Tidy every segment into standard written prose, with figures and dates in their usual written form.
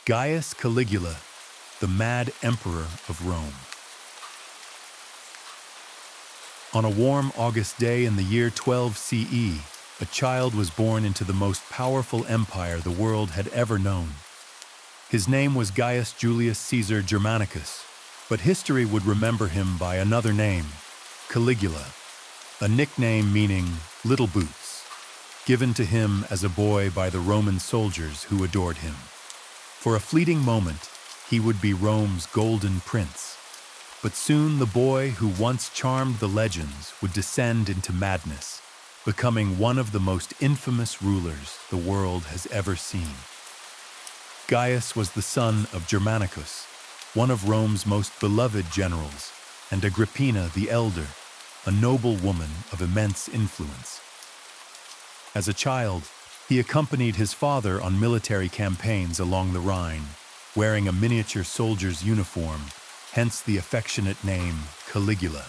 Gaius Caligula, the mad emperor of Rome. On a warm August day in the year 12 CE, a child was born into the most powerful empire the world had ever known. His name was Gaius Julius Caesar Germanicus, but history would remember him by another name, Caligula, a nickname meaning little boots, given to him as a boy by the Roman soldiers who adored him. For a fleeting moment, he would be Rome's golden prince. But soon the boy who once charmed the legends would descend into madness, becoming one of the most infamous rulers the world has ever seen. Gaius was the son of Germanicus, one of Rome's most beloved generals, and Agrippina the Elder, a noble woman of immense influence. As a child, he accompanied his father on military campaigns along the Rhine, wearing a miniature soldier's uniform, hence the affectionate name Caligula.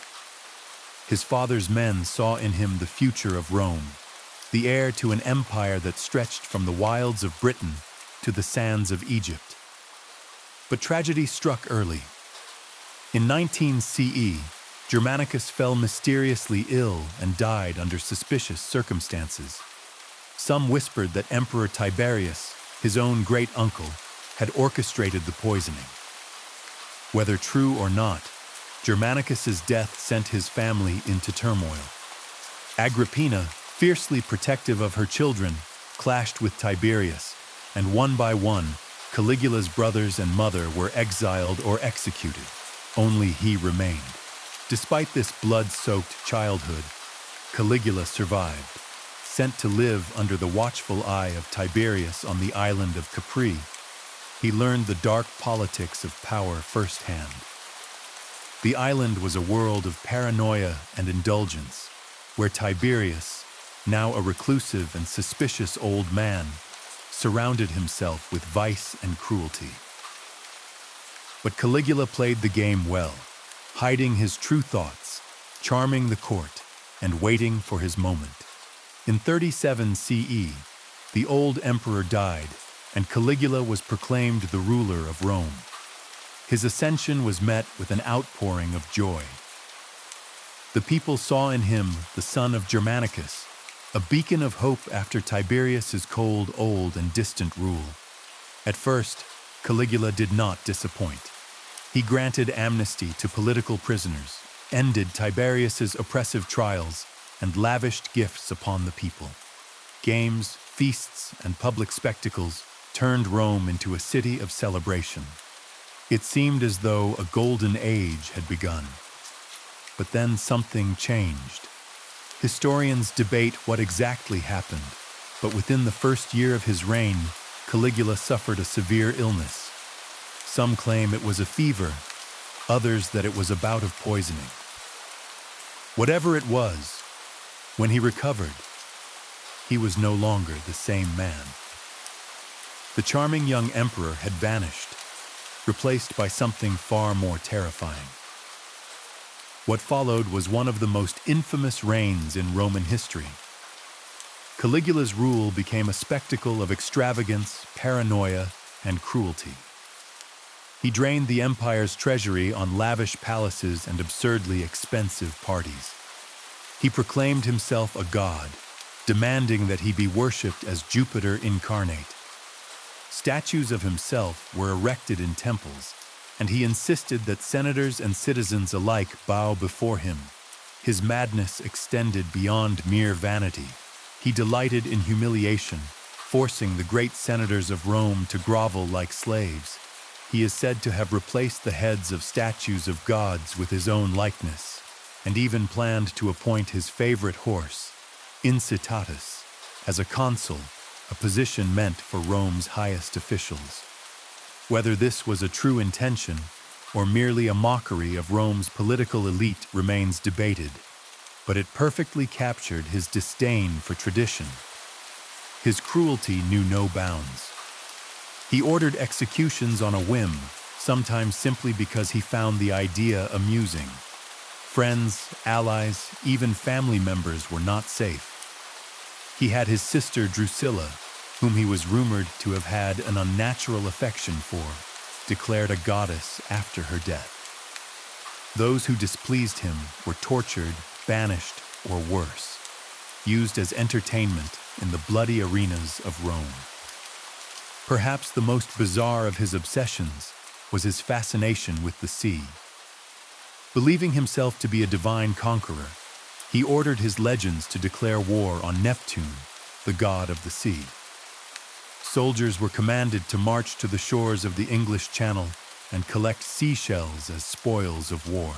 His father's men saw in him the future of Rome, the heir to an empire that stretched from the wilds of Britain to the sands of Egypt. But tragedy struck early. In 19 CE, Germanicus fell mysteriously ill and died under suspicious circumstances. Some whispered that Emperor Tiberius, his own great uncle, had orchestrated the poisoning. Whether true or not, Germanicus's death sent his family into turmoil. Agrippina, fiercely protective of her children, clashed with Tiberius, and one by one, Caligula's brothers and mother were exiled or executed. Only he remained. Despite this blood-soaked childhood, Caligula survived. Sent to live under the watchful eye of Tiberius on the island of Capri, he learned the dark politics of power firsthand. The island was a world of paranoia and indulgence, where Tiberius, now a reclusive and suspicious old man, surrounded himself with vice and cruelty. But Caligula played the game well, hiding his true thoughts, charming the court, and waiting for his moment. In 37 CE, the old emperor died, and Caligula was proclaimed the ruler of Rome. His ascension was met with an outpouring of joy. The people saw in him the son of Germanicus, a beacon of hope after Tiberius's cold, old, and distant rule. At first, Caligula did not disappoint. He granted amnesty to political prisoners, ended Tiberius's oppressive trials, and lavished gifts upon the people. Games, feasts, and public spectacles turned Rome into a city of celebration. It seemed as though a golden age had begun. But then something changed. Historians debate what exactly happened, but within the first year of his reign, Caligula suffered a severe illness. Some claim it was a fever, others that it was a bout of poisoning. Whatever it was, when he recovered, he was no longer the same man. The charming young emperor had vanished, replaced by something far more terrifying. What followed was one of the most infamous reigns in Roman history. Caligula's rule became a spectacle of extravagance, paranoia, and cruelty. He drained the empire's treasury on lavish palaces and absurdly expensive parties. He proclaimed himself a god, demanding that he be worshipped as Jupiter incarnate. Statues of himself were erected in temples, and he insisted that senators and citizens alike bow before him. His madness extended beyond mere vanity. He delighted in humiliation, forcing the great senators of Rome to grovel like slaves. He is said to have replaced the heads of statues of gods with his own likeness, and even planned to appoint his favorite horse, Incitatus, as a consul, a position meant for Rome's highest officials. Whether this was a true intention or merely a mockery of Rome's political elite remains debated, but it perfectly captured his disdain for tradition. His cruelty knew no bounds. He ordered executions on a whim, sometimes simply because he found the idea amusing. Friends, allies, even family members were not safe. He had his sister Drusilla, whom he was rumored to have had an unnatural affection for, declared a goddess after her death. Those who displeased him were tortured, banished, or worse, used as entertainment in the bloody arenas of Rome. Perhaps the most bizarre of his obsessions was his fascination with the sea. Believing himself to be a divine conqueror, he ordered his legions to declare war on Neptune, the god of the sea. Soldiers were commanded to march to the shores of the English Channel and collect seashells as spoils of war.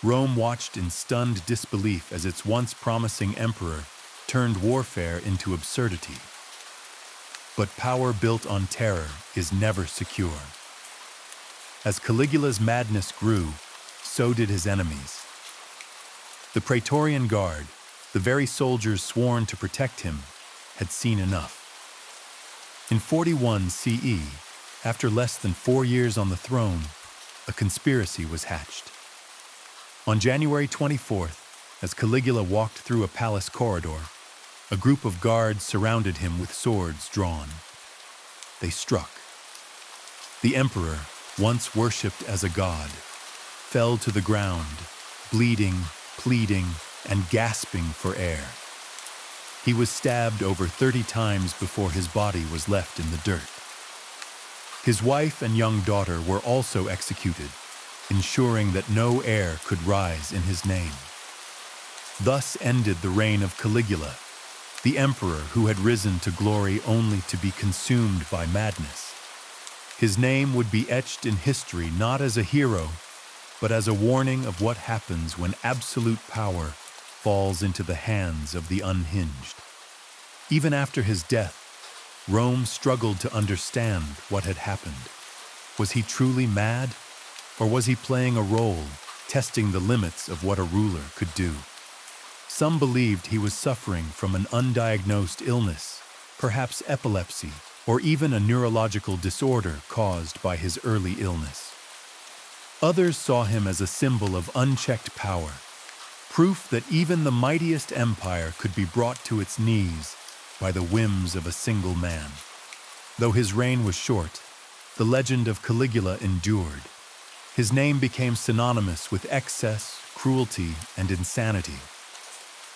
Rome watched in stunned disbelief as its once promising emperor turned warfare into absurdity. But power built on terror is never secure. As Caligula's madness grew, so did his enemies. The Praetorian Guard, the very soldiers sworn to protect him, had seen enough. In 41 CE, after less than 4 years on the throne, a conspiracy was hatched. On January 24th, as Caligula walked through a palace corridor, a group of guards surrounded him with swords drawn. They struck. The emperor, once worshipped as a god, fell to the ground, bleeding, pleading, and gasping for air. He was stabbed over 30 times before his body was left in the dirt. His wife and young daughter were also executed, ensuring that no heir could rise in his name. Thus ended the reign of Caligula, the emperor who had risen to glory only to be consumed by madness. His name would be etched in history not as a hero, but as a warning of what happens when absolute power falls into the hands of the unhinged. Even after his death, Rome struggled to understand what had happened. Was he truly mad, or was he playing a role, testing the limits of what a ruler could do? Some believed he was suffering from an undiagnosed illness, perhaps epilepsy, or even a neurological disorder caused by his early illness. Others saw him as a symbol of unchecked power, proof that even the mightiest empire could be brought to its knees by the whims of a single man. Though his reign was short, the legend of Caligula endured. His name became synonymous with excess, cruelty, and insanity.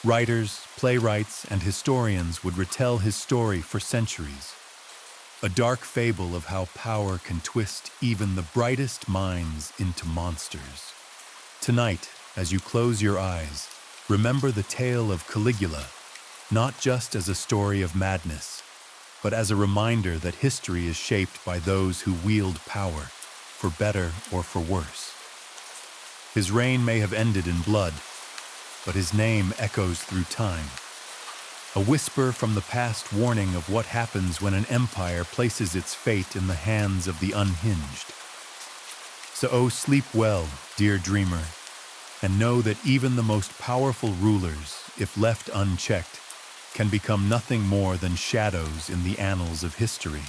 Writers, playwrights, and historians would retell his story for centuries. A dark fable of how power can twist even the brightest minds into monsters. Tonight, as you close your eyes, remember the tale of Caligula, not just as a story of madness, but as a reminder that history is shaped by those who wield power, for better or for worse. His reign may have ended in blood, but his name echoes through time. A whisper from the past warning of what happens when an empire places its fate in the hands of the unhinged. So sleep well, dear dreamer, and know that even the most powerful rulers, if left unchecked, can become nothing more than shadows in the annals of history.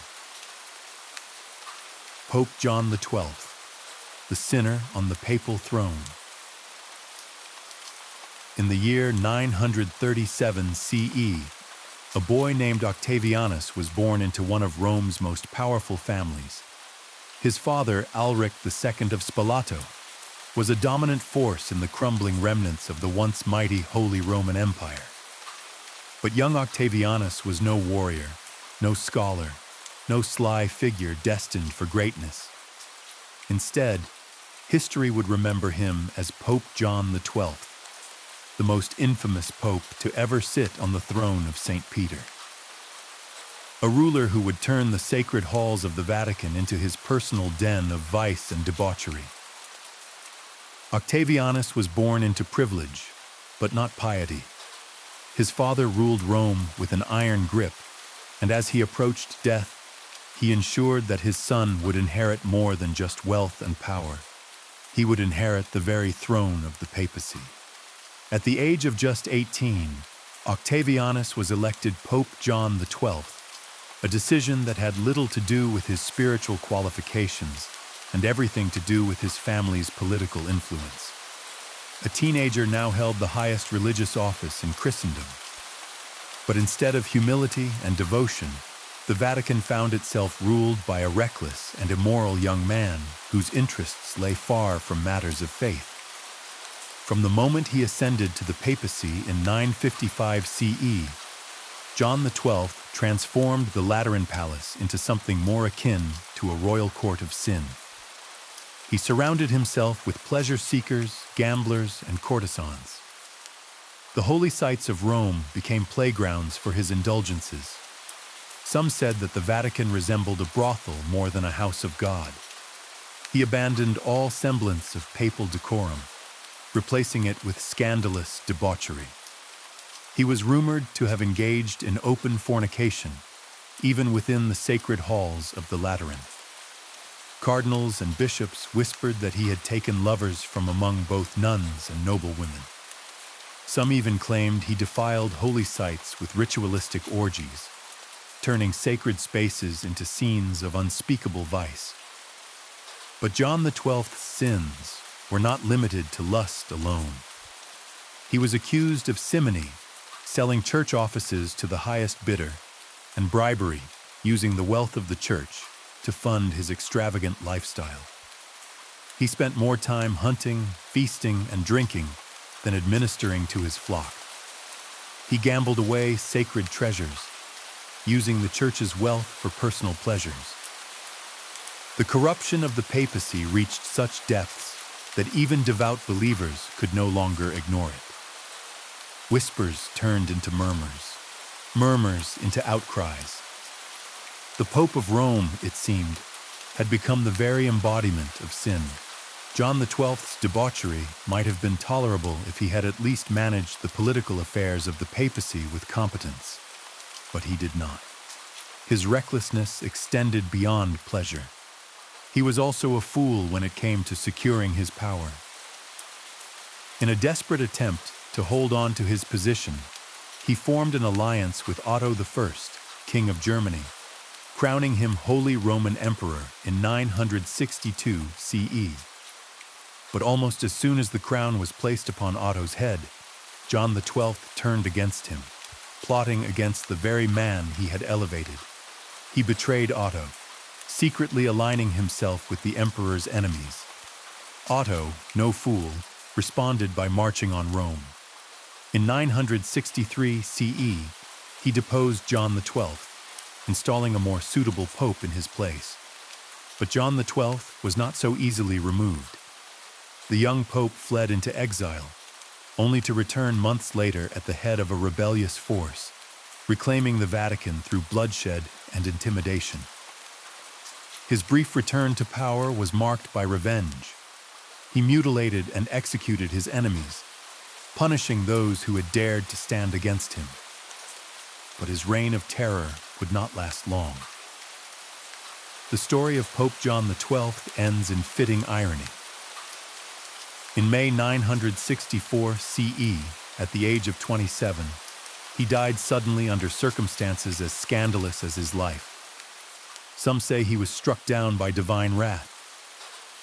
Pope John XII, the sinner on the papal throne. In the year 937 CE, a boy named Octavianus was born into one of Rome's most powerful families. His father, Alaric II of Spalato, was a dominant force in the crumbling remnants of the once mighty Holy Roman Empire. But young Octavianus was no warrior, no scholar, no sly figure destined for greatness. Instead, history would remember him as Pope John XII, the most infamous pope to ever sit on the throne of St. Peter. A ruler who would turn the sacred halls of the Vatican into his personal den of vice and debauchery. Octavianus was born into privilege, but not piety. His father ruled Rome with an iron grip, and as he approached death, he ensured that his son would inherit more than just wealth and power. He would inherit the very throne of the papacy. At the age of just 18, Octavianus was elected Pope John XII, a decision that had little to do with his spiritual qualifications and everything to do with his family's political influence. A teenager now held the highest religious office in Christendom. But instead of humility and devotion, the Vatican found itself ruled by a reckless and immoral young man whose interests lay far from matters of faith. From the moment he ascended to the papacy in 955 CE, John XII transformed the Lateran Palace into something more akin to a royal court of sin. He surrounded himself with pleasure seekers, gamblers, and courtesans. The holy sites of Rome became playgrounds for his indulgences. Some said that the Vatican resembled a brothel more than a house of God. He abandoned all semblance of papal decorum, replacing it with scandalous debauchery. He was rumored to have engaged in open fornication, even within the sacred halls of the Lateran. Cardinals and bishops whispered that he had taken lovers from among both nuns and noblewomen. Some even claimed he defiled holy sites with ritualistic orgies, turning sacred spaces into scenes of unspeakable vice. But John XII's sins were not limited to lust alone. He was accused of simony, selling church offices to the highest bidder, and bribery, using the wealth of the church to fund his extravagant lifestyle. He spent more time hunting, feasting, and drinking than administering to his flock. He gambled away sacred treasures, using the church's wealth for personal pleasures. The corruption of the papacy reached such depths that even devout believers could no longer ignore it. Whispers turned into murmurs, murmurs into outcries. The Pope of Rome, it seemed, had become the very embodiment of sin. John XII's debauchery might have been tolerable if he had at least managed the political affairs of the papacy with competence, but he did not. His recklessness extended beyond pleasure. He was also a fool when it came to securing his power. In a desperate attempt to hold on to his position, he formed an alliance with Otto I, King of Germany, crowning him Holy Roman Emperor in 962 CE. But almost as soon as the crown was placed upon Otto's head, John XII turned against him, plotting against the very man he had elevated. He betrayed Otto, secretly aligning himself with the emperor's enemies. Otto, no fool, responded by marching on Rome. In 963 CE, he deposed John XII, installing a more suitable pope in his place. But John XII was not so easily removed. The young pope fled into exile, only to return months later at the head of a rebellious force, reclaiming the Vatican through bloodshed and intimidation. His brief return to power was marked by revenge. He mutilated and executed his enemies, punishing those who had dared to stand against him. But his reign of terror would not last long. The story of Pope John XII ends in fitting irony. In May 964 CE, at the age of 27, he died suddenly under circumstances as scandalous as his life. Some say he was struck down by divine wrath.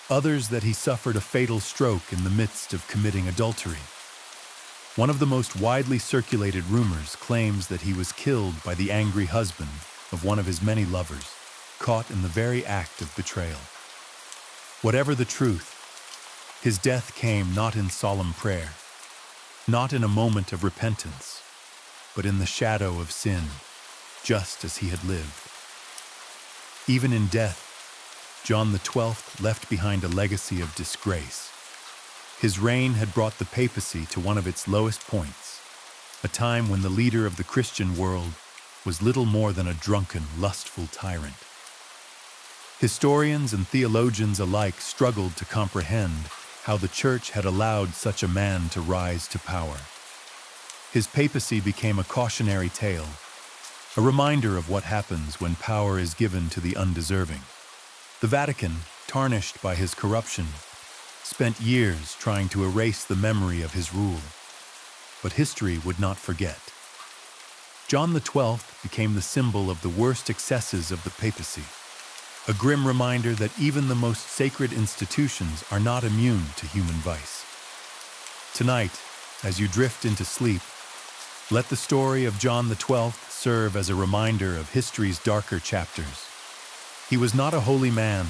Others that he suffered a fatal stroke in the midst of committing adultery. One of the most widely circulated rumors claims that he was killed by the angry husband of one of his many lovers, caught in the very act of betrayal. Whatever the truth, his death came not in solemn prayer, not in a moment of repentance, but in the shadow of sin, just as he had lived. Even in death, John XII left behind a legacy of disgrace. His reign had brought the papacy to one of its lowest points, a time when the leader of the Christian world was little more than a drunken, lustful tyrant. Historians and theologians alike struggled to comprehend how the Church had allowed such a man to rise to power. His papacy became a cautionary tale, a reminder of what happens when power is given to the undeserving. The Vatican, tarnished by his corruption, spent years trying to erase the memory of his rule, but history would not forget. John XII became the symbol of the worst excesses of the papacy, a grim reminder that even the most sacred institutions are not immune to human vice. Tonight, as you drift into sleep, Let the story of John the XII serve as a reminder of history's darker chapters. He was not a holy man,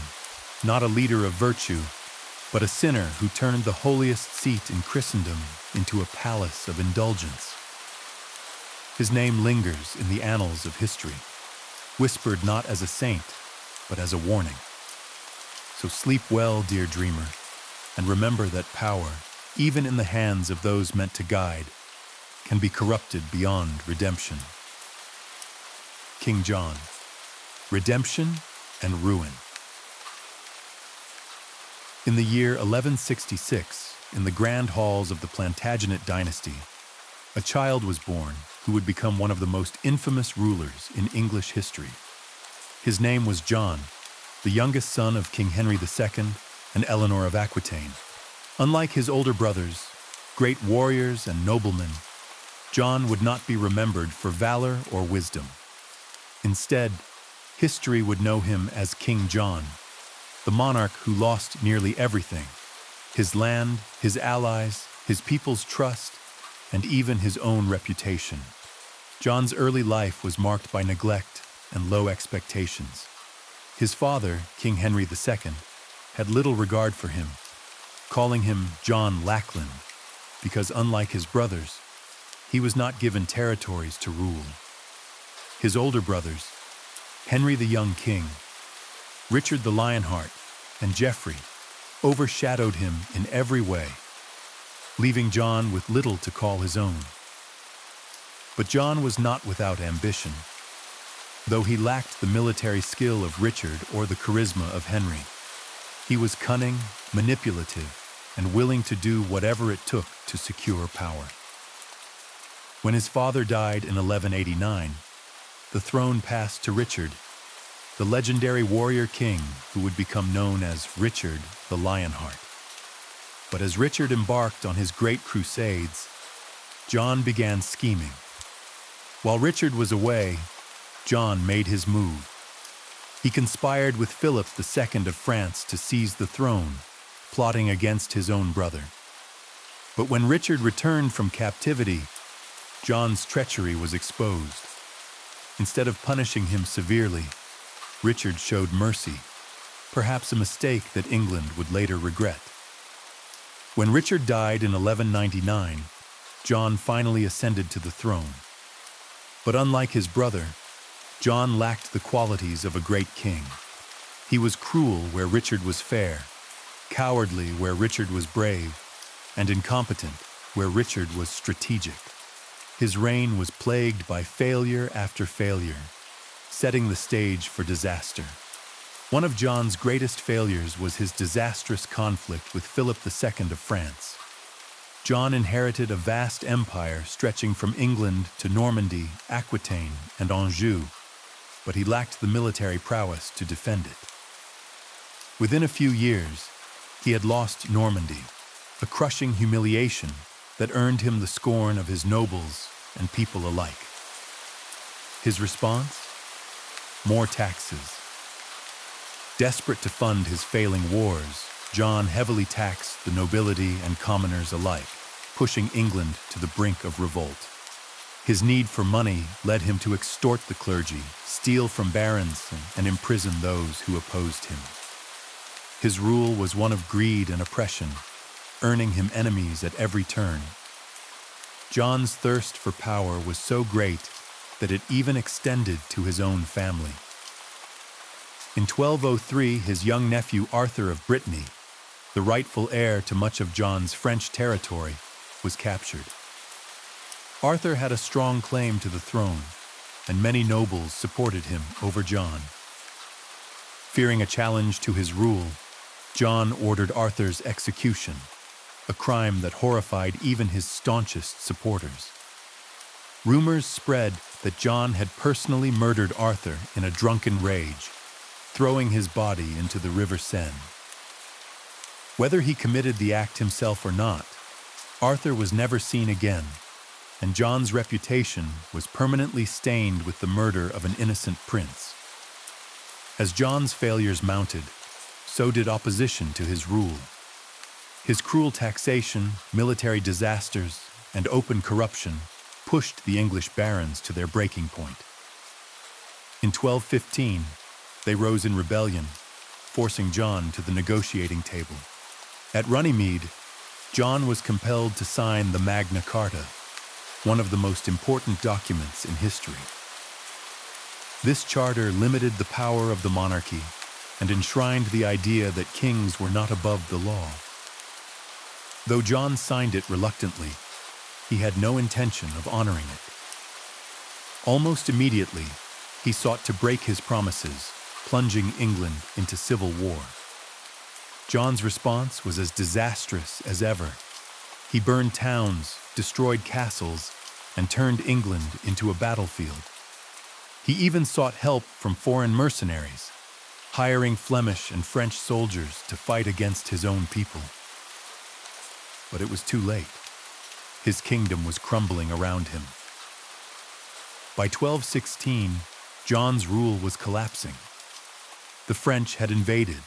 not a leader of virtue, but a sinner who turned the holiest seat in Christendom into a palace of indulgence. His name lingers in the annals of history, whispered not as a saint, but as a warning. So sleep well, dear dreamer, and remember that power, even in the hands of those meant to guide, can be corrupted beyond redemption. King John, redemption and ruin. In the year 1166, in the grand halls of the Plantagenet dynasty, a child was born who would become one of the most infamous rulers in English history. His name was John, the youngest son of King Henry II and Eleanor of Aquitaine. Unlike his older brothers, great warriors and noblemen, John would not be remembered for valor or wisdom. Instead, history would know him as King John, the monarch who lost nearly everything: his land, his allies, his people's trust, and even his own reputation. John's early life was marked by neglect and low expectations. His father, King Henry II, had little regard for him, calling him John Lackland, because unlike his brothers, he was not given territories to rule. His older brothers, Henry the Young King, Richard the Lionheart, and Geoffrey, overshadowed him in every way, leaving John with little to call his own. But John was not without ambition. Though he lacked the military skill of Richard or the charisma of Henry, he was cunning, manipulative, and willing to do whatever it took to secure power. When his father died in 1189, the throne passed to Richard, the legendary warrior king who would become known as Richard the Lionheart. But as Richard embarked on his great crusades, John began scheming. While Richard was away, John made his move. He conspired with Philip II of France to seize the throne, plotting against his own brother. But when Richard returned from captivity, John's treachery was exposed. Instead of punishing him severely, Richard showed mercy, perhaps a mistake that England would later regret. When Richard died in 1199, John finally ascended to the throne. But unlike his brother, John lacked the qualities of a great king. He was cruel where Richard was fair, cowardly where Richard was brave, and incompetent where Richard was strategic. His reign was plagued by failure after failure, setting the stage for disaster. One of John's greatest failures was his disastrous conflict with Philip II of France. John inherited a vast empire stretching from England to Normandy, Aquitaine, and Anjou, but he lacked the military prowess to defend it. Within a few years, he had lost Normandy, a crushing humiliation that earned him the scorn of his nobles and people alike. His response? More taxes. Desperate to fund his failing wars, John heavily taxed the nobility and commoners alike, pushing England to the brink of revolt. His need for money led him to extort the clergy, steal from barons, and imprison those who opposed him. His rule was one of greed and oppression, earning him enemies at every turn. John's thirst for power was so great that it even extended to his own family. In 1203, his young nephew Arthur of Brittany, the rightful heir to much of John's French territory, was captured. Arthur had a strong claim to the throne, and many nobles supported him over John. Fearing a challenge to his rule, John ordered Arthur's execution, a crime that horrified even his staunchest supporters. Rumors spread that John had personally murdered Arthur in a drunken rage, throwing his body into the River Seine. Whether he committed the act himself or not, Arthur was never seen again, and John's reputation was permanently stained with the murder of an innocent prince. As John's failures mounted, so did opposition to his rule. His cruel taxation, military disasters, and open corruption pushed the English barons to their breaking point. In 1215, they rose in rebellion, forcing John to the negotiating table. At Runnymede, John was compelled to sign the Magna Carta, one of the most important documents in history. This charter limited the power of the monarchy and enshrined the idea that kings were not above the law. Though John signed it reluctantly, he had no intention of honoring it. Almost immediately, he sought to break his promises, plunging England into civil war. John's response was as disastrous as ever. He burned towns, destroyed castles, and turned England into a battlefield. He even sought help from foreign mercenaries, hiring Flemish and French soldiers to fight against his own people. But it was too late. His kingdom was crumbling around him. By 1216, John's rule was collapsing. The French had invaded.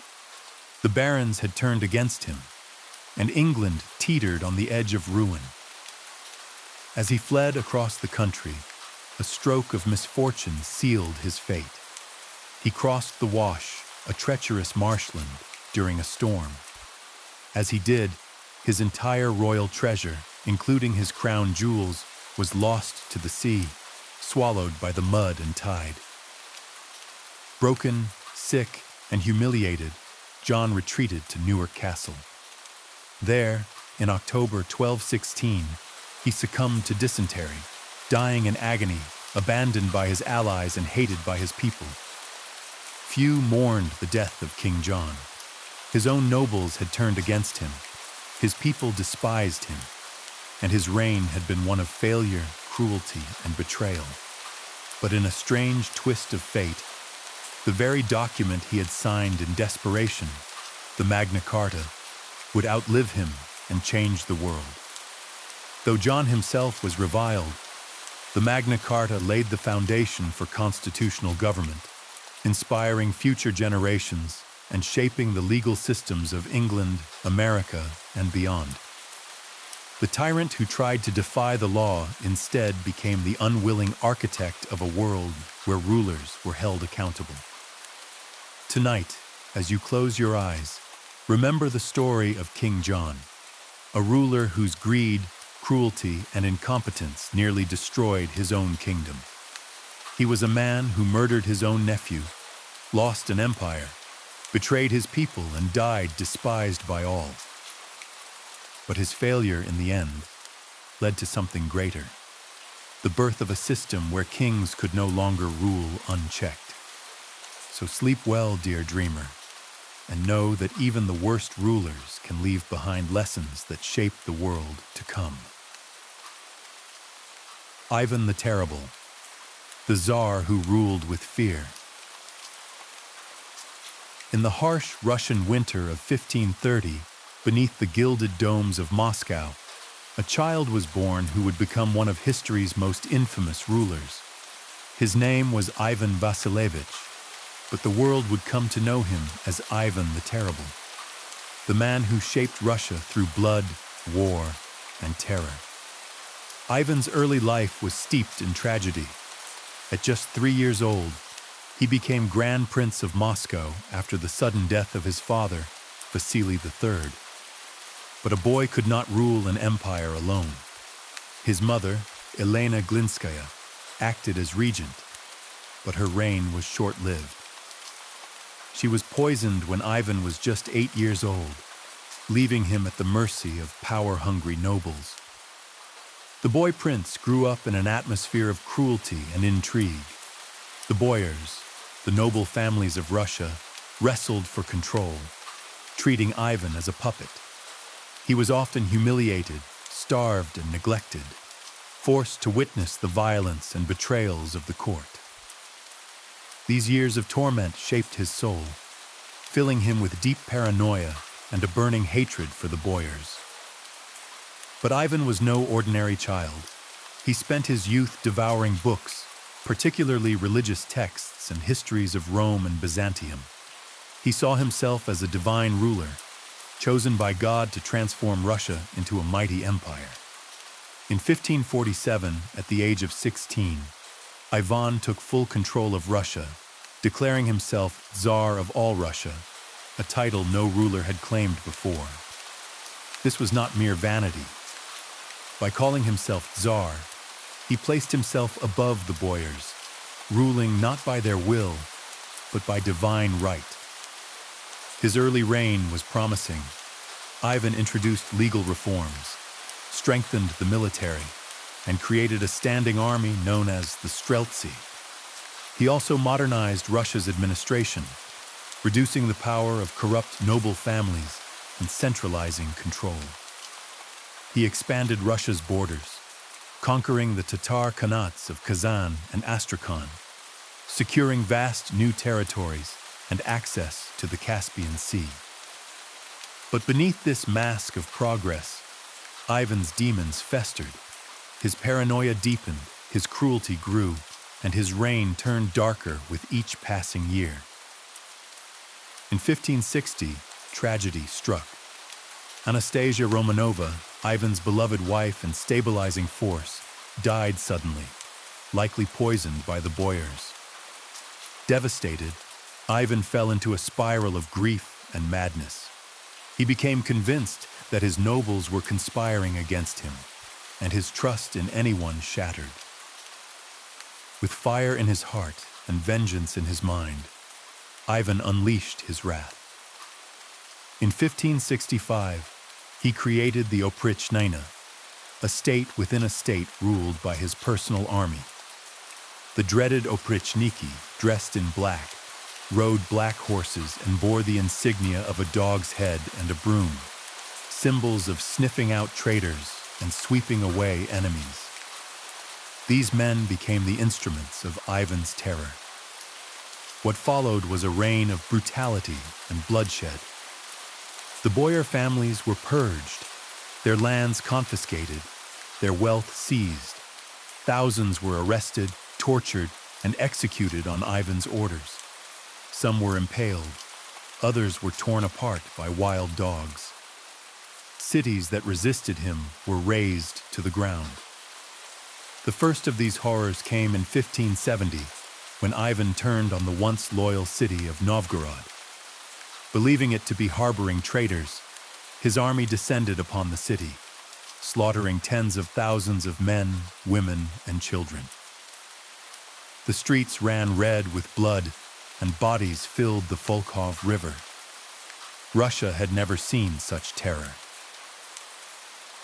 The barons had turned against him, and England teetered on the edge of ruin. As he fled across the country, a stroke of misfortune sealed his fate. He crossed the Wash, a treacherous marshland, during a storm. As he did, his entire royal treasure, including his crown jewels, was lost to the sea, swallowed by the mud and tide. Broken, sick, and humiliated, John retreated to Newark Castle. There, in October 1216, he succumbed to dysentery, dying in agony, abandoned by his allies and hated by his people. Few mourned the death of King John. His own nobles had turned against him. His people despised him, and his reign had been one of failure, cruelty, and betrayal. But in a strange twist of fate, the very document he had signed in desperation, the Magna Carta, would outlive him and change the world. Though John himself was reviled, the Magna Carta laid the foundation for constitutional government, inspiring future generations and shaping the legal systems of England, America, and beyond. The tyrant who tried to defy the law instead became the unwilling architect of a world where rulers were held accountable. Tonight, as you close your eyes, remember the story of King John, a ruler whose greed, cruelty, and incompetence nearly destroyed his own kingdom. He was a man who murdered his own nephew, lost an empire, betrayed his people, and died despised by all. But his failure in the end led to something greater, the birth of a system where kings could no longer rule unchecked. So sleep well, dear dreamer, and know that even the worst rulers can leave behind lessons that shape the world to come. Ivan the Terrible, the Tsar who ruled with fear. In the harsh Russian winter of 1530, beneath the gilded domes of Moscow, a child was born who would become one of history's most infamous rulers. His name was Ivan Vasilievich, but the world would come to know him as Ivan the Terrible, the man who shaped Russia through blood, war, and terror. Ivan's early life was steeped in tragedy. At just 3 years old, he became Grand Prince of Moscow after the sudden death of his father, Vasily III. But a boy could not rule an empire alone. His mother, Elena Glinskaya, acted as regent, but her reign was short-lived. She was poisoned when Ivan was just 8 years old, leaving him at the mercy of power-hungry nobles. The boy prince grew up in an atmosphere of cruelty and intrigue. The boyars, the noble families of Russia, wrestled for control, treating Ivan as a puppet. He was often humiliated, starved, and neglected, forced to witness the violence and betrayals of the court. These years of torment shaped his soul, filling him with deep paranoia and a burning hatred for the boyars. But Ivan was no ordinary child. He spent his youth devouring books, particularly religious texts and histories of Rome and Byzantium. He saw himself as a divine ruler, chosen by God to transform Russia into a mighty empire. In 1547, at the age of 16, Ivan took full control of Russia, declaring himself Tsar of all Russia, a title no ruler had claimed before. This was not mere vanity. By calling himself Tsar, he placed himself above the boyars, ruling not by their will, but by divine right. His early reign was promising. Ivan introduced legal reforms, strengthened the military, and created a standing army known as the Streltsy. He also modernized Russia's administration, reducing the power of corrupt noble families and centralizing control. He expanded Russia's borders, conquering the Tatar Khanates of Kazan and Astrakhan, securing vast new territories and access to the Caspian Sea. But beneath this mask of progress, Ivan's demons festered. His paranoia deepened, his cruelty grew, and his reign turned darker with each passing year. In 1560, tragedy struck. Anastasia Romanova, Ivan's beloved wife and stabilizing force, died suddenly, likely poisoned by the boyars. Devastated, Ivan fell into a spiral of grief and madness. He became convinced that his nobles were conspiring against him, and his trust in anyone shattered. With fire in his heart and vengeance in his mind, Ivan unleashed his wrath. In 1565, he created the Oprichnina, a state within a state ruled by his personal army. The dreaded Oprichniki, dressed in black, rode black horses and bore the insignia of a dog's head and a broom, symbols of sniffing out traitors and sweeping away enemies. These men became the instruments of Ivan's terror. What followed was a reign of brutality and bloodshed. The boyar families were purged, their lands confiscated, their wealth seized. Thousands were arrested, tortured, and executed on Ivan's orders. Some were impaled, others were torn apart by wild dogs. Cities that resisted him were razed to the ground. The first of these horrors came in 1570, when Ivan turned on the once loyal city of Novgorod. Believing it to be harboring traitors, his army descended upon the city, slaughtering tens of thousands of men, women, and children. The streets ran red with blood, and bodies filled the Volkhov River. Russia had never seen such terror.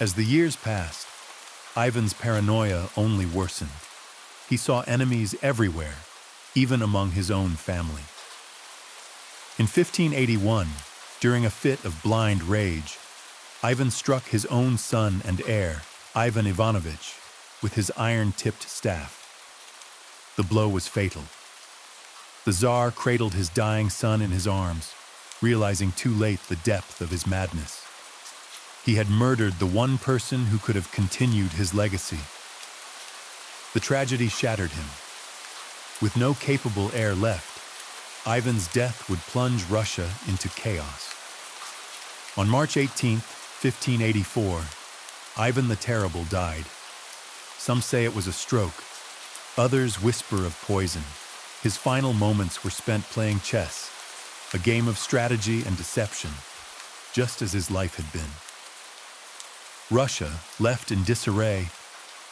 As the years passed, Ivan's paranoia only worsened. He saw enemies everywhere, even among his own family. In 1581, during a fit of blind rage, Ivan struck his own son and heir, Ivan Ivanovich, with his iron-tipped staff. The blow was fatal. The Tsar cradled his dying son in his arms, realizing too late the depth of his madness. He had murdered the one person who could have continued his legacy. The tragedy shattered him. With no capable heir left, Ivan's death would plunge Russia into chaos. On March 18, 1584, Ivan the Terrible died. Some say it was a stroke. Others whisper of poison. His final moments were spent playing chess, a game of strategy and deception, just as his life had been. Russia, left in disarray,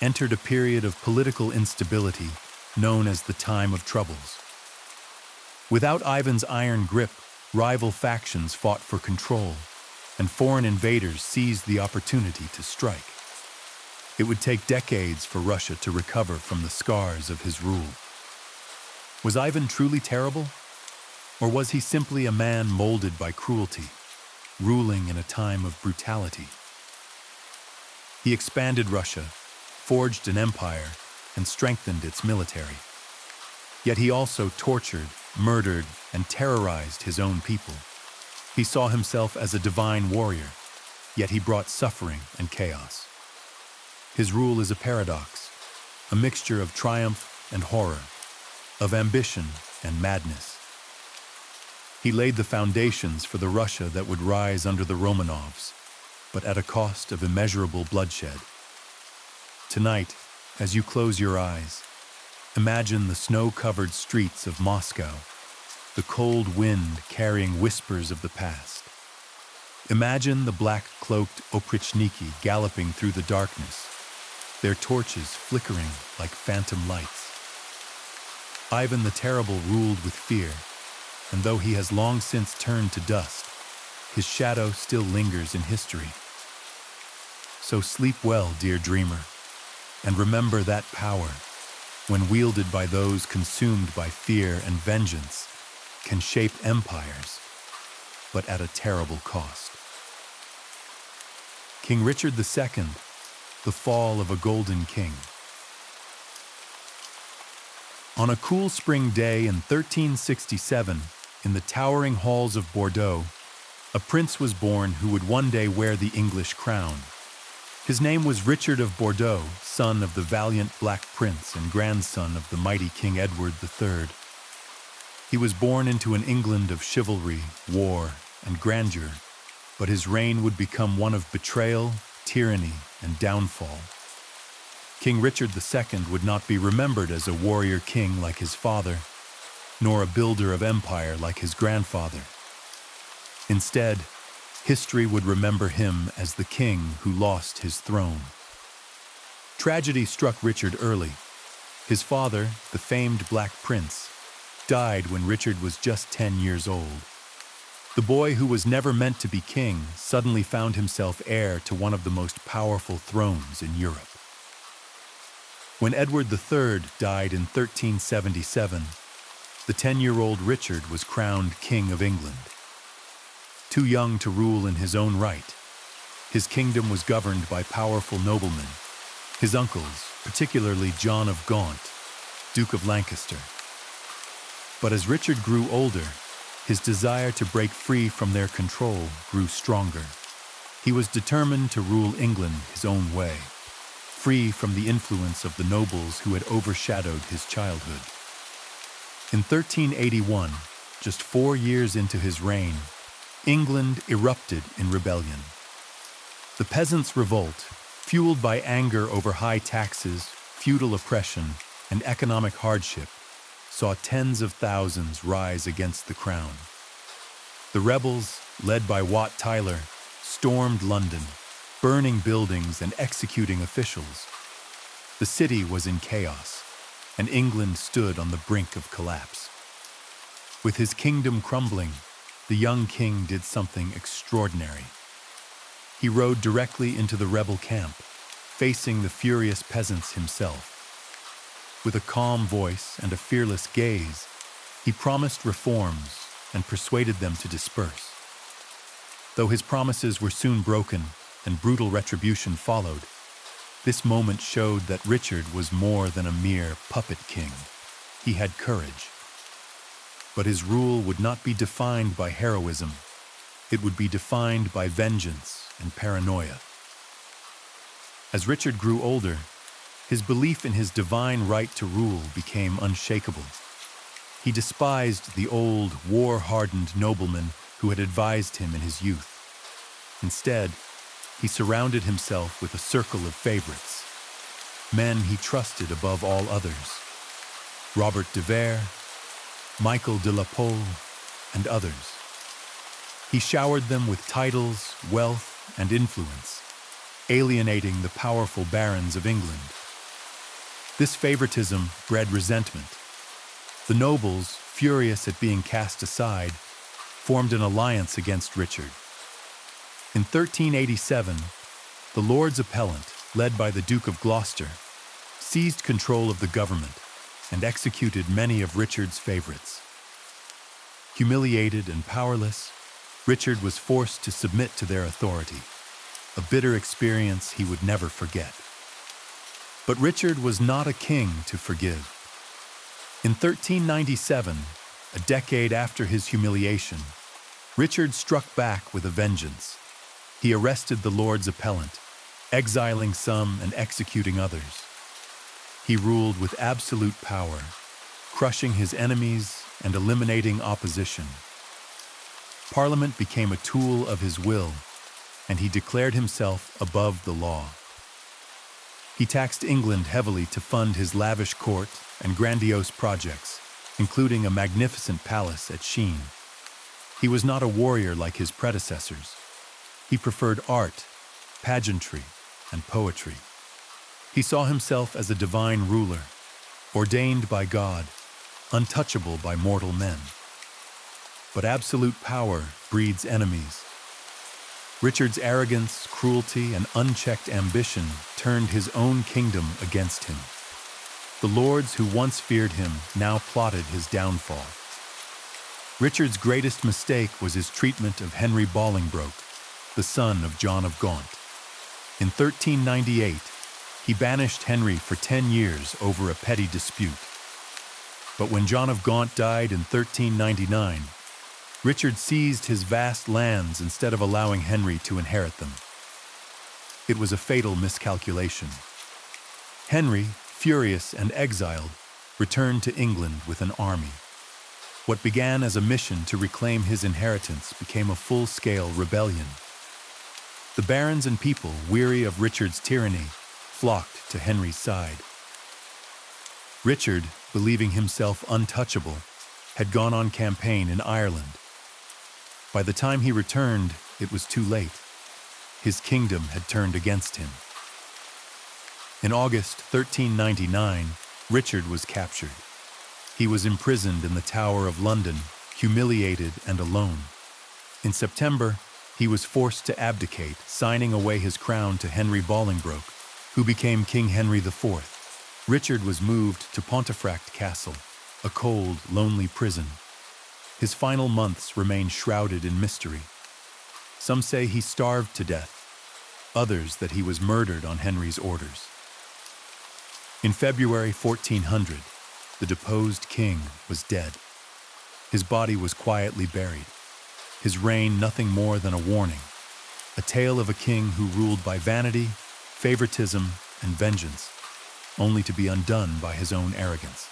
entered a period of political instability known as the Time of Troubles. Without Ivan's iron grip, rival factions fought for control, and foreign invaders seized the opportunity to strike. It would take decades for Russia to recover from the scars of his rule. Was Ivan truly terrible? Or was he simply a man molded by cruelty, ruling in a time of brutality? He expanded Russia, forged an empire, and strengthened its military. Yet he also tortured, murdered, and terrorized his own people. He saw himself as a divine warrior, yet he brought suffering and chaos. His rule is a paradox, a mixture of triumph and horror, of ambition and madness. He laid the foundations for the Russia that would rise under the Romanovs, but at a cost of immeasurable bloodshed. Tonight, as you close your eyes, imagine the snow-covered streets of Moscow, the cold wind carrying whispers of the past. Imagine the black-cloaked oprichniki galloping through the darkness, their torches flickering like phantom lights. Ivan the Terrible ruled with fear, and though he has long since turned to dust, his shadow still lingers in history. So sleep well, dear dreamer, and remember that power, when wielded by those consumed by fear and vengeance, can shape empires, but at a terrible cost. King Richard II, The Fall of a Golden King. On a cool spring day in 1367, in the towering halls of Bordeaux, a prince was born who would one day wear the English crown. His name was Richard of Bordeaux, son of the valiant Black Prince and grandson of the mighty King Edward III. He was born into an England of chivalry, war, and grandeur, but his reign would become one of betrayal, tyranny, and downfall. King Richard II would not be remembered as a warrior king like his father, nor a builder of empire like his grandfather. Instead, history would remember him as the king who lost his throne. Tragedy struck Richard early. His father, the famed Black Prince, died when Richard was just 10 years old. The boy who was never meant to be king suddenly found himself heir to one of the most powerful thrones in Europe. When Edward III died in 1377, the 10-year-old Richard was crowned King of England. Too young to rule in his own right, his kingdom was governed by powerful noblemen, his uncles, particularly John of Gaunt, Duke of Lancaster. But as Richard grew older, his desire to break free from their control grew stronger. He was determined to rule England his own way, free from the influence of the nobles who had overshadowed his childhood. In 1381, just 4 years into his reign, England erupted in rebellion. The peasants' revolt, fueled by anger over high taxes, feudal oppression, and economic hardship, saw tens of thousands rise against the crown. The rebels, led by Wat Tyler, stormed London, burning buildings and executing officials. The city was in chaos, and England stood on the brink of collapse. With his kingdom crumbling, the young king did something extraordinary. He rode directly into the rebel camp, facing the furious peasants himself. With a calm voice and a fearless gaze, he promised reforms and persuaded them to disperse. Though his promises were soon broken and brutal retribution followed, this moment showed that Richard was more than a mere puppet king. He had courage. But his rule would not be defined by heroism. It would be defined by vengeance and paranoia. As Richard grew older, his belief in his divine right to rule became unshakable. He despised the old, war-hardened noblemen who had advised him in his youth. Instead, he surrounded himself with a circle of favorites, men he trusted above all others: Robert de Vere, Michael de la Pole, and others. He showered them with titles, wealth, and influence, alienating the powerful barons of England. This favoritism bred resentment. The nobles, furious at being cast aside, formed an alliance against Richard. In 1387, the Lords Appellant, led by the Duke of Gloucester, seized control of the government and executed many of Richard's favorites. Humiliated and powerless, Richard was forced to submit to their authority, a bitter experience he would never forget. But Richard was not a king to forgive. In 1397, a decade after his humiliation, Richard struck back with a vengeance. He arrested the Lords Appellant, exiling some and executing others. He ruled with absolute power, crushing his enemies and eliminating opposition. Parliament became a tool of his will, and he declared himself above the law. He taxed England heavily to fund his lavish court and grandiose projects, including a magnificent palace at Sheen. He was not a warrior like his predecessors. He preferred art, pageantry, and poetry. He saw himself as a divine ruler, ordained by God, untouchable by mortal men. But absolute power breeds enemies. Richard's arrogance, cruelty, and unchecked ambition turned his own kingdom against him. The lords who once feared him now plotted his downfall. Richard's greatest mistake was his treatment of Henry Bolingbroke, the son of John of Gaunt. In 1398, he banished Henry for 10 years over a petty dispute. But when John of Gaunt died in 1399, Richard seized his vast lands instead of allowing Henry to inherit them. It was a fatal miscalculation. Henry, furious and exiled, returned to England with an army. What began as a mission to reclaim his inheritance became a full-scale rebellion. The barons and people, weary of Richard's tyranny, flocked to Henry's side. Richard, believing himself untouchable, had gone on campaign in Ireland. By the time he returned, it was too late. His kingdom had turned against him. In August 1399, Richard was captured. He was imprisoned in the Tower of London, humiliated and alone. In September, he was forced to abdicate, signing away his crown to Henry Bolingbroke, who became King Henry IV. Richard was moved to Pontefract Castle, a cold, lonely prison. His final months remained shrouded in mystery. Some say he starved to death, others that he was murdered on Henry's orders. In February 1400, the deposed king was dead. His body was quietly buried. His reign nothing more than a warning, a tale of a king who ruled by vanity, favoritism, and vengeance, only to be undone by his own arrogance.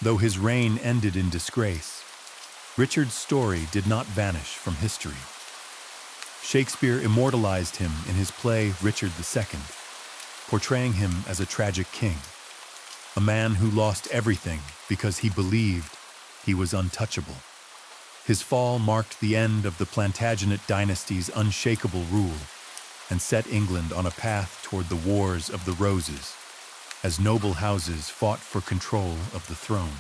Though his reign ended in disgrace, Richard's story did not vanish from history. Shakespeare immortalized him in his play Richard II, portraying him as a tragic king, a man who lost everything because he believed he was untouchable. His fall marked the end of the Plantagenet dynasty's unshakable rule and set England on a path toward the Wars of the Roses, as noble houses fought for control of the throne.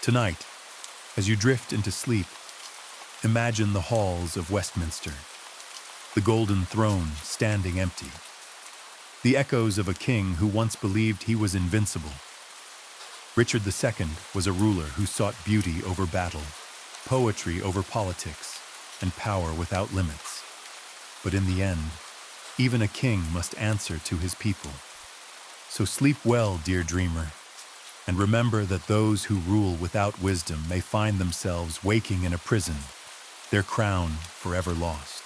Tonight, as you drift into sleep, imagine the halls of Westminster, the golden throne standing empty, the echoes of a king who once believed he was invincible. Richard II was a ruler who sought beauty over battle, poetry over politics, and power without limits. But in the end, even a king must answer to his people. So sleep well, dear dreamer, and remember that those who rule without wisdom may find themselves waking in a prison, their crown forever lost.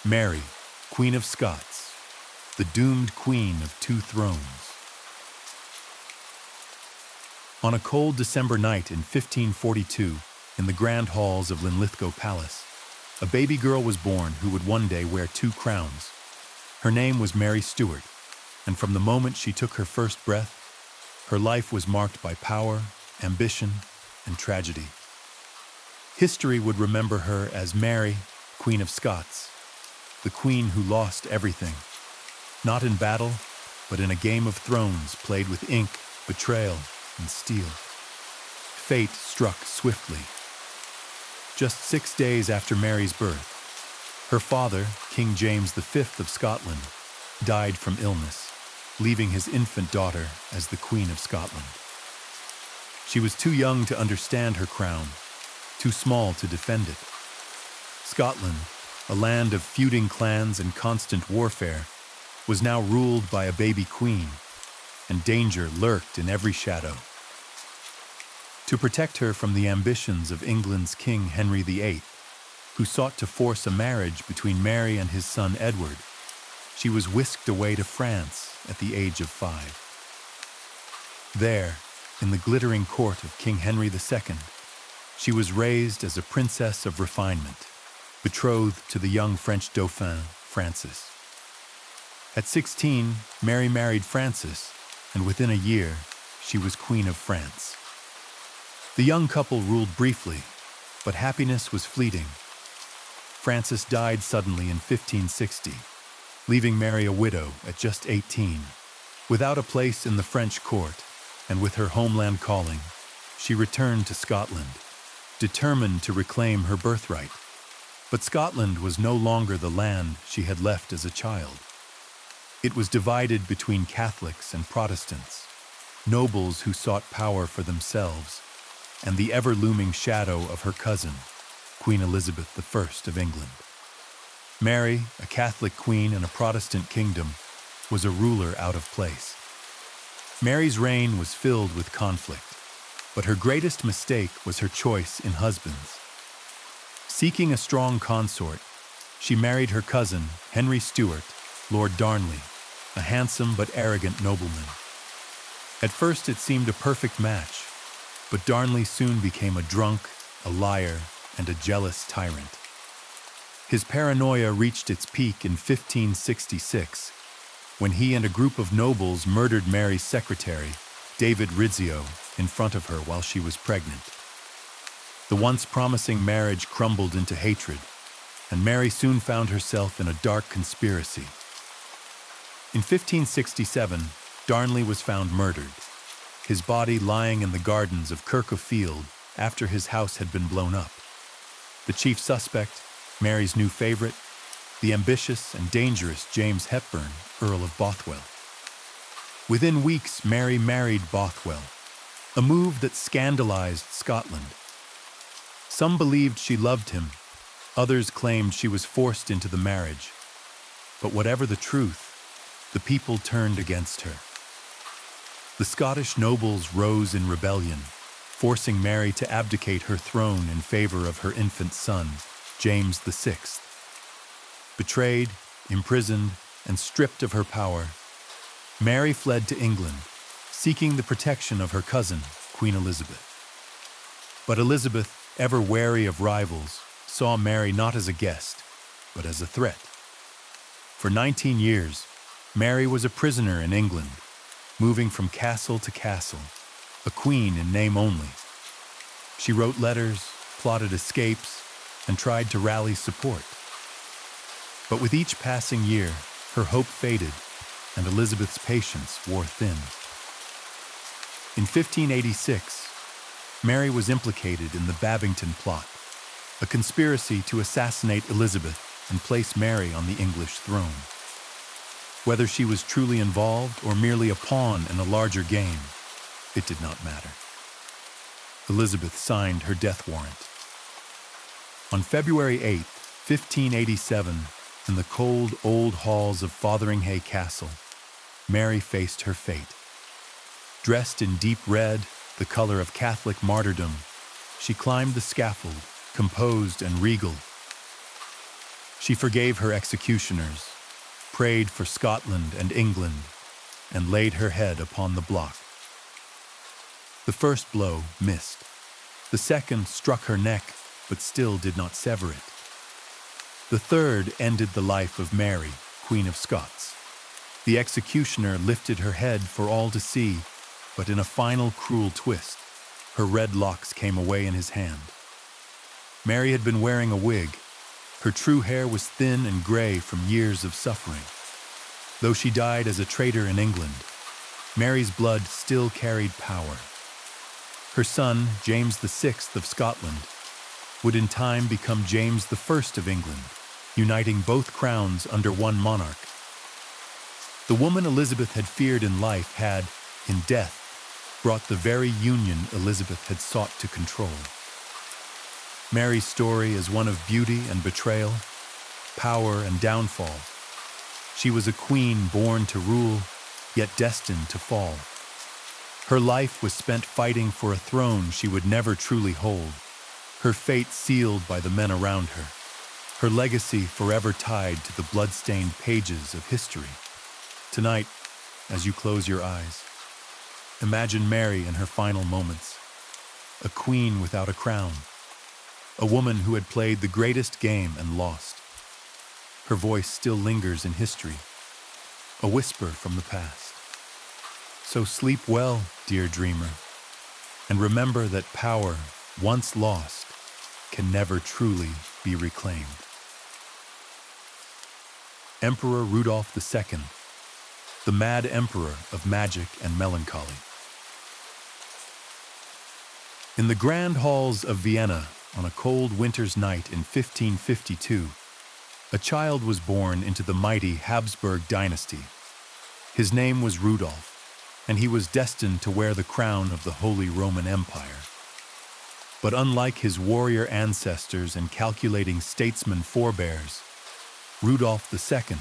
Mary, Queen of Scots, the doomed queen of two thrones. On a cold December night in 1542, in the grand halls of Linlithgow Palace, a baby girl was born who would one day wear two crowns. Her name was Mary Stuart, and from the moment she took her first breath, her life was marked by power, ambition, and tragedy. History would remember her as Mary, Queen of Scots, the queen who lost everything, not in battle, but in a game of thrones played with ink, betrayal, and steel. Fate struck swiftly. Just 6 days after Mary's birth, her father, King James V of Scotland, died from illness, leaving his infant daughter as the Queen of Scotland. She was too young to understand her crown, too small to defend it. Scotland, a land of feuding clans and constant warfare, was now ruled by a baby queen, and danger lurked in every shadow. To protect her from the ambitions of England's King Henry VIII, who sought to force a marriage between Mary and his son Edward, she was whisked away to France at the age of 5. There, in the glittering court of King Henry II, she was raised as a princess of refinement, betrothed to the young French Dauphin, Francis. At 16, Mary married Francis, and within a year, she was Queen of France. The young couple ruled briefly, but happiness was fleeting. Francis died suddenly in 1560, leaving Mary a widow at just 18. Without a place in the French court, and with her homeland calling, she returned to Scotland, determined to reclaim her birthright. But Scotland was no longer the land she had left as a child. It was divided between Catholics and Protestants, nobles who sought power for themselves, and the ever-looming shadow of her cousin, Queen Elizabeth I of England. Mary, a Catholic queen in a Protestant kingdom, was a ruler out of place. Mary's reign was filled with conflict, but her greatest mistake was her choice in husbands. Seeking a strong consort, she married her cousin, Henry Stuart, Lord Darnley, a handsome but arrogant nobleman. At first it seemed a perfect match, but Darnley soon became a drunk, a liar, and a jealous tyrant. His paranoia reached its peak in 1566, when he and a group of nobles murdered Mary's secretary, David Rizzio, in front of her while she was pregnant. The once promising marriage crumbled into hatred, and Mary soon found herself in a dark conspiracy. In 1567, Darnley was found murdered, his body lying in the gardens of Kirk-o-Field after his house had been blown up. The chief suspect, Mary's new favorite, the ambitious and dangerous James Hepburn, Earl of Bothwell. Within weeks, Mary married Bothwell, a move that scandalized Scotland. Some believed she loved him, others claimed she was forced into the marriage. But whatever the truth, the people turned against her. The Scottish nobles rose in rebellion, forcing Mary to abdicate her throne in favor of her infant son, James VI. Betrayed, imprisoned, and stripped of her power, Mary fled to England, seeking the protection of her cousin, Queen Elizabeth. But Elizabeth, ever wary of rivals, saw Mary not as a guest, but as a threat. For 19 years, Mary was a prisoner in England, moving from castle to castle, a queen in name only. She wrote letters, plotted escapes, and tried to rally support. But with each passing year, her hope faded, and Elizabeth's patience wore thin. In 1586, Mary was implicated in the Babington Plot, a conspiracy to assassinate Elizabeth and place Mary on the English throne. Whether she was truly involved or merely a pawn in a larger game, it did not matter. Elizabeth signed her death warrant. On February 8, 1587, in the cold old halls of Fotheringhay Castle, Mary faced her fate. Dressed in deep red, the color of Catholic martyrdom, she climbed the scaffold, composed and regal. She forgave her executioners, prayed for Scotland and England, and laid her head upon the block. The first blow missed. The second struck her neck, but still did not sever it. The third ended the life of Mary, Queen of Scots. The executioner lifted her head for all to see, but in a final cruel twist, her red locks came away in his hand. Mary had been wearing a wig. Her true hair was thin and gray from years of suffering. Though she died as a traitor in England, Mary's blood still carried power. Her son, James VI of Scotland, would in time become James I of England, uniting both crowns under one monarch. The woman Elizabeth had feared in life had, in death, brought the very union Elizabeth had sought to control. Mary's story is one of beauty and betrayal, power and downfall. She was a queen born to rule, yet destined to fall. Her life was spent fighting for a throne she would never truly hold, her fate sealed by the men around her, her legacy forever tied to the blood-stained pages of history. Tonight, as you close your eyes, imagine Mary in her final moments, a queen without a crown, a woman who had played the greatest game and lost. Her voice still lingers in history, a whisper from the past. So sleep well, dear dreamer, and remember that power, once lost, can never truly be reclaimed. Emperor Rudolph II, the mad emperor of magic and melancholy. In the grand halls of Vienna, on a cold winter's night in 1552, a child was born into the mighty Habsburg dynasty. His name was Rudolph, and he was destined to wear the crown of the Holy Roman Empire. But unlike his warrior ancestors and calculating statesman forebears, Rudolph II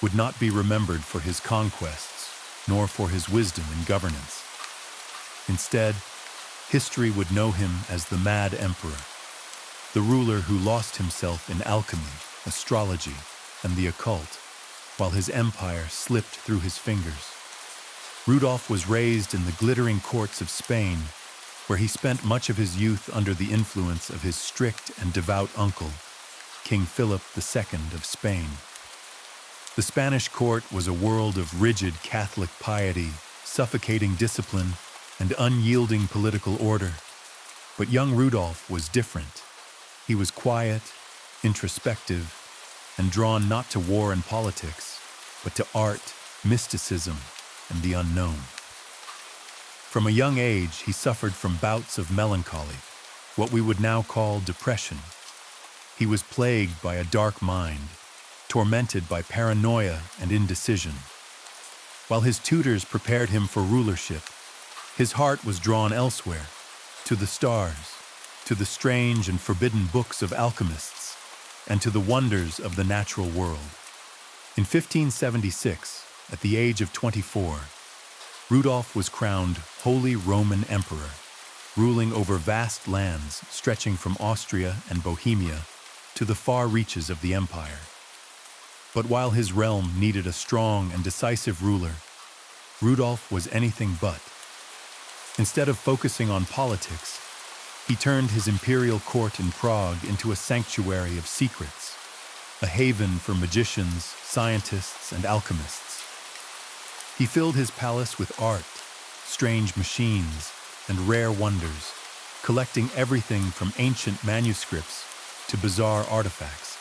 would not be remembered for his conquests, nor for his wisdom in governance. Instead, history would know him as the Mad Emperor, the ruler who lost himself in alchemy, astrology, and the occult, while his empire slipped through his fingers. Rudolph was raised in the glittering courts of Spain, where he spent much of his youth under the influence of his strict and devout uncle, King Philip II of Spain. The Spanish court was a world of rigid Catholic piety, suffocating discipline, and unyielding political order. But young Rudolph was different. He was quiet, introspective, and drawn not to war and politics, but to art, mysticism, and the unknown. From a young age, he suffered from bouts of melancholy, what we would now call depression. He was plagued by a dark mind, tormented by paranoia and indecision. While his tutors prepared him for rulership, his heart was drawn elsewhere, to the stars, to the strange and forbidden books of alchemists, and to the wonders of the natural world. In 1576, at the age of 24, Rudolph was crowned Holy Roman Emperor, ruling over vast lands stretching from Austria and Bohemia to the far reaches of the empire. But while his realm needed a strong and decisive ruler, Rudolph was anything but. Instead of focusing on politics, he turned his imperial court in Prague into a sanctuary of secrets, a haven for magicians, scientists, and alchemists. He filled his palace with art, strange machines, and rare wonders, collecting everything from ancient manuscripts to bizarre artifacts.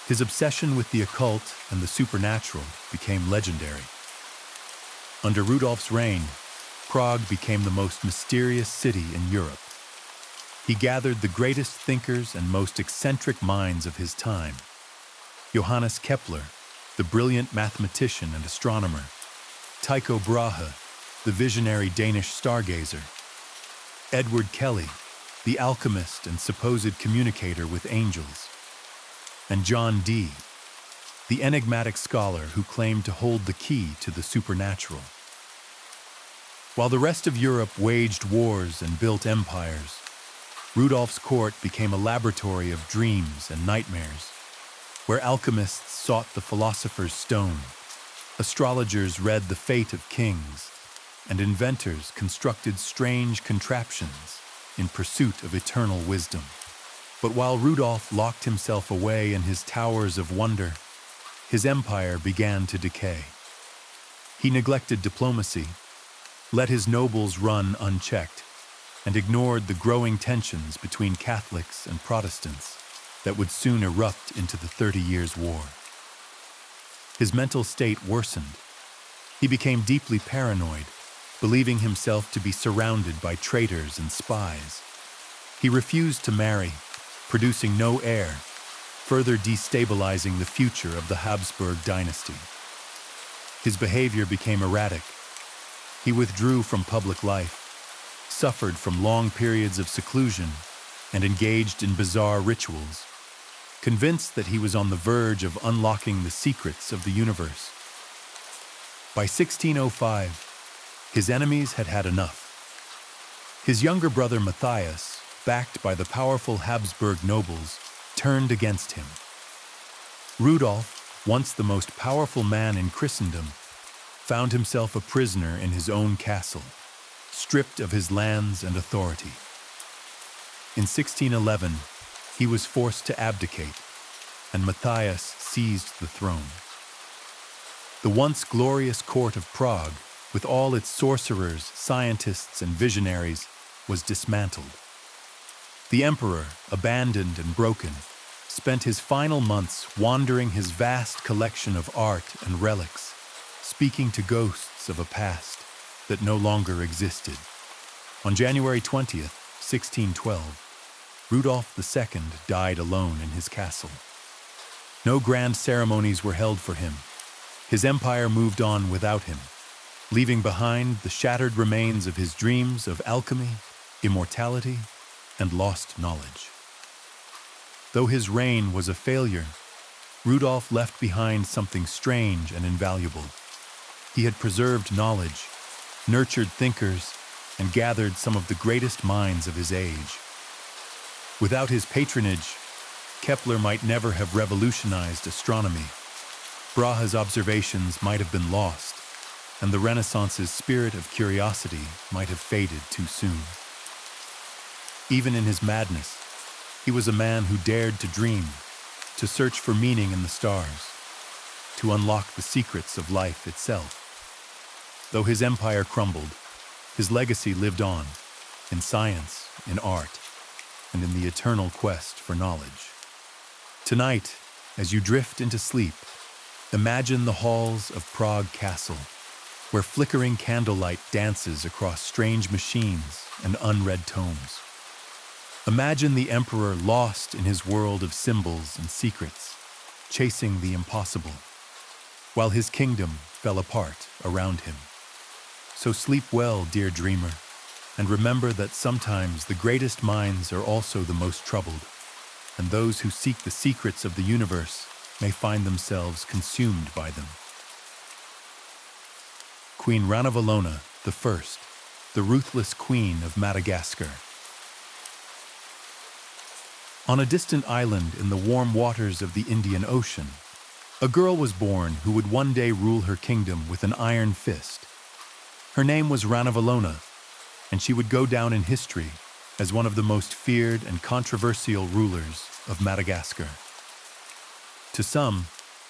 His obsession with the occult and the supernatural became legendary. Under Rudolph's reign, Prague became the most mysterious city in Europe. He gathered the greatest thinkers and most eccentric minds of his time. Johannes Kepler, the brilliant mathematician and astronomer; Tycho Brahe, the visionary Danish stargazer; Edward Kelly, the alchemist and supposed communicator with angels; and John Dee, the enigmatic scholar who claimed to hold the key to the supernatural. While the rest of Europe waged wars and built empires, Rudolph's court became a laboratory of dreams and nightmares, where alchemists sought the philosopher's stone, astrologers read the fate of kings, and inventors constructed strange contraptions in pursuit of eternal wisdom. But while Rudolph locked himself away in his towers of wonder, his empire began to decay. He neglected diplomacy, let his nobles run unchecked, and ignored the growing tensions between Catholics and Protestants that would soon erupt into the 30 Years' War. His mental state worsened. He became deeply paranoid, believing himself to be surrounded by traitors and spies. He refused to marry, producing no heir, further destabilizing the future of the Habsburg dynasty. His behavior became erratic. He withdrew from public life, suffered from long periods of seclusion, and engaged in bizarre rituals, convinced that he was on the verge of unlocking the secrets of the universe. By 1605, his enemies had had enough. His younger brother Matthias, backed by the powerful Habsburg nobles, turned against him. Rudolph, once the most powerful man in Christendom, found himself a prisoner in his own castle, stripped of his lands and authority. In 1611, he was forced to abdicate, and Matthias seized the throne. The once glorious court of Prague, with all its sorcerers, scientists, and visionaries, was dismantled. The emperor, abandoned and broken, spent his final months wandering his vast collection of art and relics, speaking to ghosts of a past that no longer existed. On January 20th, 1612, Rudolph II died alone in his castle. No grand ceremonies were held for him. His empire moved on without him, leaving behind the shattered remains of his dreams of alchemy, immortality, and lost knowledge. Though his reign was a failure, Rudolph left behind something strange and invaluable. He had preserved knowledge, nurtured thinkers, and gathered some of the greatest minds of his age. Without his patronage, Kepler might never have revolutionized astronomy. Brahe's observations might have been lost, and the Renaissance's spirit of curiosity might have faded too soon. Even in his madness, he was a man who dared to dream, to search for meaning in the stars, to unlock the secrets of life itself. Though his empire crumbled, his legacy lived on, in science, in art, and in the eternal quest for knowledge. Tonight, as you drift into sleep, imagine the halls of Prague Castle, where flickering candlelight dances across strange machines and unread tomes. Imagine the emperor lost in his world of symbols and secrets, chasing the impossible, while his kingdom fell apart around him. So sleep well, dear dreamer, and remember that sometimes the greatest minds are also the most troubled, and those who seek the secrets of the universe may find themselves consumed by them. Queen Ranavalona I, the ruthless queen of Madagascar. On a distant island in the warm waters of the Indian Ocean, a girl was born who would one day rule her kingdom with an iron fist. Her name was Ranavalona, and she would go down in history as one of the most feared and controversial rulers of Madagascar. To some,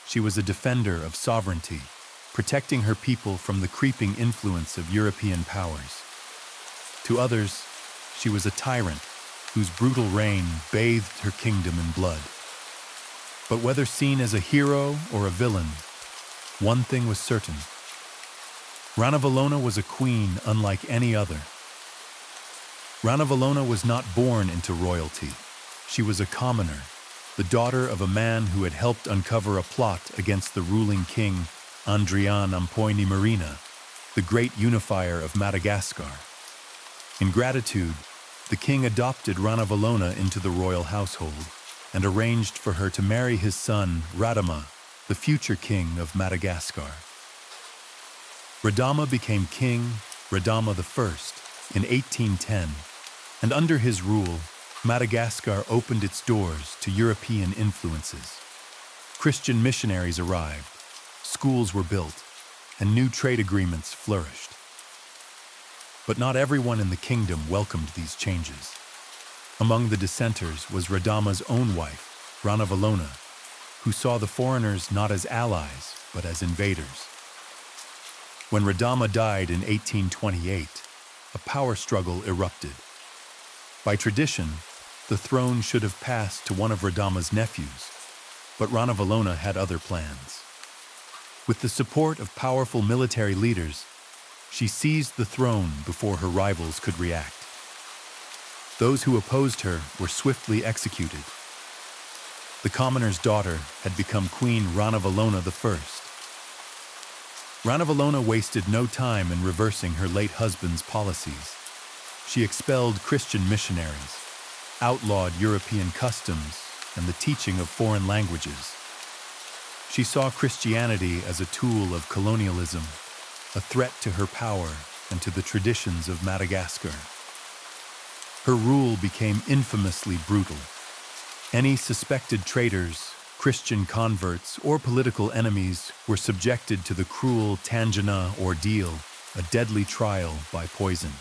she was a defender of sovereignty, protecting her people from the creeping influence of European powers. To others, she was a tyrant whose brutal reign bathed her kingdom in blood. But whether seen as a hero or a villain, one thing was certain. Ranavalona was a queen unlike any other. Ranavalona was not born into royalty. She was a commoner, the daughter of a man who had helped uncover a plot against the ruling king Andrian Ampoini-Marina, the great unifier of Madagascar. In gratitude, the king adopted Ranavalona into the royal household and arranged for her to marry his son Radama, the future king of Madagascar. Radama became King Radama I in 1810, and under his rule, Madagascar opened its doors to European influences. Christian missionaries arrived, schools were built, and new trade agreements flourished. But not everyone in the kingdom welcomed these changes. Among the dissenters was Radama's own wife, Ranavalona, who saw the foreigners not as allies, but as invaders. When Radama died in 1828, a power struggle erupted. By tradition, the throne should have passed to one of Radama's nephews, but Ranavalona had other plans. With the support of powerful military leaders, she seized the throne before her rivals could react. Those who opposed her were swiftly executed. The commoner's daughter had become Queen Ranavalona I. Ranavalona wasted no time in reversing her late husband's policies. She expelled Christian missionaries, outlawed European customs, and the teaching of foreign languages. She saw Christianity as a tool of colonialism, a threat to her power and to the traditions of Madagascar. Her rule became infamously brutal. Any suspected traitors, Christian converts, or political enemies were subjected to the cruel Tangina ordeal, a deadly trial by poison.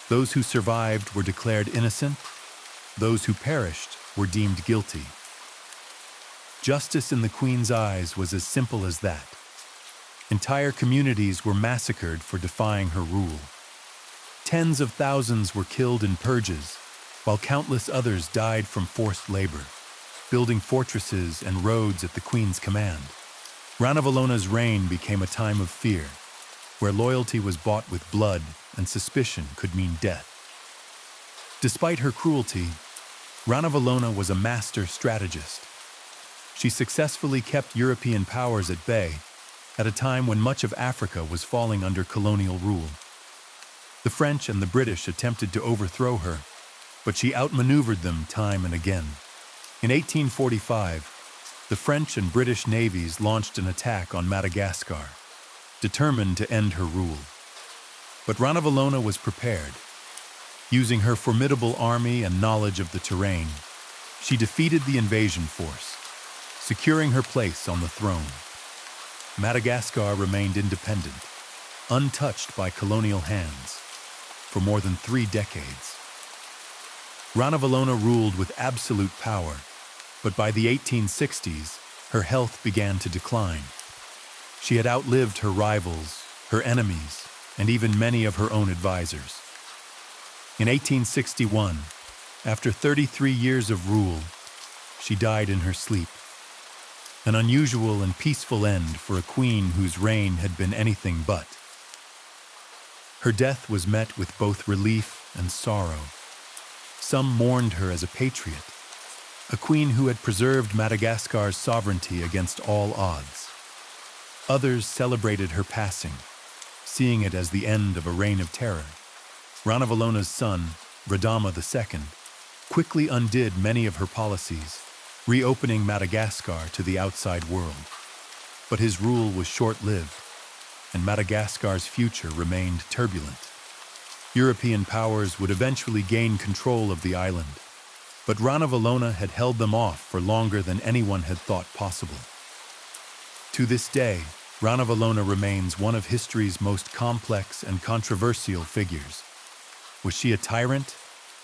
Those who survived were declared innocent. Those who perished were deemed guilty. Justice in the Queen's eyes was as simple as that. Entire communities were massacred for defying her rule. Tens of thousands were killed in purges, while countless others died from forced labor, building fortresses and roads at the queen's command. Ranavalona's reign became a time of fear, where loyalty was bought with blood and suspicion could mean death. Despite her cruelty, Ranavalona was a master strategist. She successfully kept European powers at bay at a time when much of Africa was falling under colonial rule. The French and the British attempted to overthrow her, but she outmaneuvered them time and again. In 1845, the French and British navies launched an attack on Madagascar, determined to end her rule. But Ranavalona was prepared. Using her formidable army and knowledge of the terrain, she defeated the invasion force, securing her place on the throne. Madagascar remained independent, untouched by colonial hands, for more than 3 decades. Ranavalona ruled with absolute power, but by the 1860s, her health began to decline. She had outlived her rivals, her enemies, and even many of her own advisors. In 1861, after 33 years of rule, she died in her sleep. An unusual and peaceful end for a queen whose reign had been anything but. Her death was met with both relief and sorrow. Some mourned her as a patriot, a queen who had preserved Madagascar's sovereignty against all odds. Others celebrated her passing, seeing it as the end of a reign of terror. Ranavalona's son, Radama II, quickly undid many of her policies, reopening Madagascar to the outside world. But his rule was short-lived, and Madagascar's future remained turbulent. European powers would eventually gain control of the island, but Ranavalona had held them off for longer than anyone had thought possible. To this day, Ranavalona remains one of history's most complex and controversial figures. Was she a tyrant,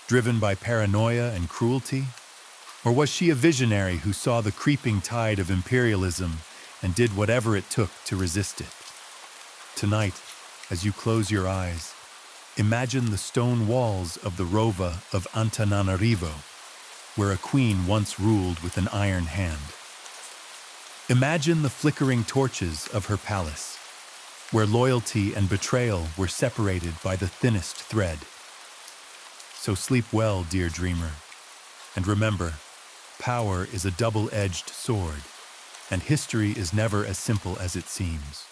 driven by paranoia and cruelty? Or was she a visionary who saw the creeping tide of imperialism and did whatever it took to resist it? Tonight, as you close your eyes, imagine the stone walls of the Rova of Antananarivo, where a queen once ruled with an iron hand. Imagine the flickering torches of her palace, where loyalty and betrayal were separated by the thinnest thread. So sleep well, dear dreamer, and remember, power is a double-edged sword, and history is never as simple as it seems.